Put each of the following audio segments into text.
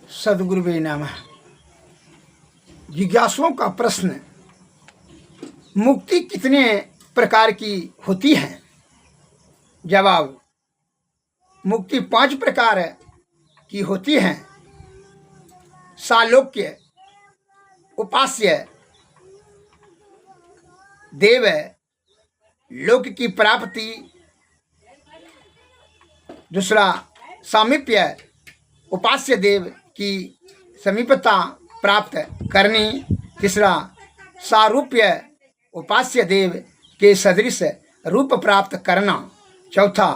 सद्गुरुवे नमः। जिज्ञासुओं का प्रश्न, मुक्ति कितने प्रकार की होती है? जवाब, मुक्ति 5 प्रकार की होती है। सालोक्य, उपास्य, देव लोक की प्राप्ति, दूसरा सामीप्य, उपास्य देव की समीपता प्राप्त करनी, तीसरा सारूप्य, उपास्य देव के सदृश रूप प्राप्त करना, चौथा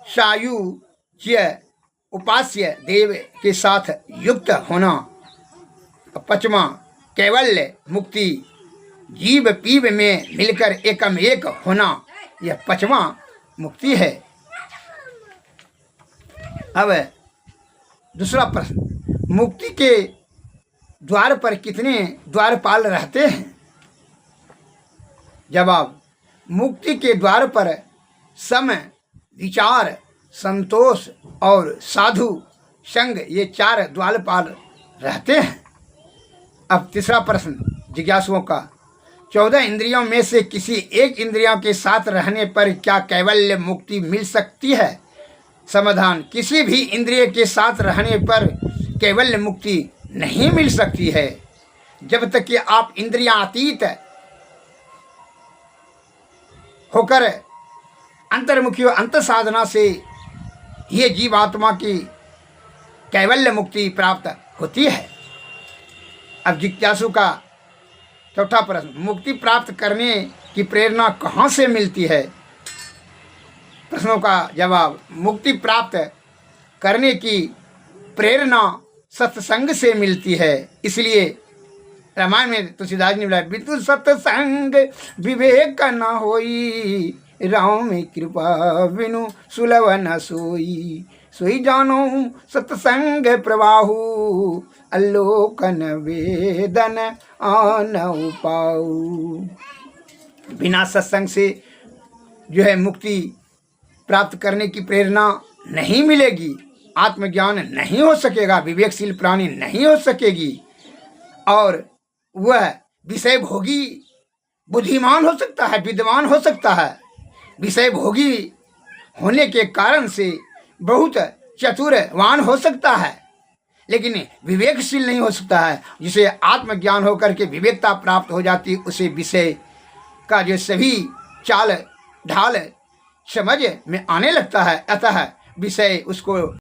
सायुज्य, उपास्य देव के साथ युक्त होना, पांचवा कैवल्य मुक्ति, जीव पीव में मिलकर एकम एक होना, यह 5वां मुक्ति है। अब दूसरा प्रश्न, मुक्ति के द्वार पर कितने द्वारपाल रहते हैं? जवाब, मुक्ति के द्वार पर सम, विचार, संतोष और साधु संग, ये 4 द्वारपाल रहते हैं। अब तीसरा प्रश्न जिज्ञासुओं का, 14 इंद्रियों में से किसी एक इंद्रियों के साथ रहने पर क्या कैवल्य मुक्ति मिल सकती है? समाधान, किसी भी इंद्रिय के साथ रहने पर कैवल्य मुक्ति नहीं मिल सकती है। जब तक कि आप इंद्रियातीत होकर अंतर्मुखी अंत साधना से ये जीवात्मा की कैवल्य मुक्ति प्राप्त होती है। अब जिज्ञासु का चौथा प्रश्न, मुक्ति प्राप्त करने की प्रेरणा कहाँ से मिलती है? प्रश्नों का जवाब, मुक्ति प्राप्त करने की प्रेरणा सत्संग से मिलती है। इसलिए रामायण में तुलसीदास ने बोला, बितु सत्संग विवेक न होई, राम में कृपा बिनु सुलभ न सोई, सोई जानो सत्संग प्रवाहु, अलोकन वेदन आन पाऊ। बिना सत्संग से जो है मुक्ति प्राप्त करने की प्रेरणा नहीं मिलेगी, आत्मज्ञान नहीं हो सकेगा, विवेकशील प्राणी नहीं हो सकेगी, और वह विषय भोगी बुद्धिमान हो सकता है, विद्वान हो सकता है, विषय भोगी होने के कारण से बहुत चतुरवान हो सकता है, लेकिन विवेकशील नहीं हो सकता है। जिसे आत्मज्ञान होकर के विवेकता प्राप्त हो जाती, उसे विषय का जो सभी चाल ढाल समझ में आने लगता है, अतः विषय उसको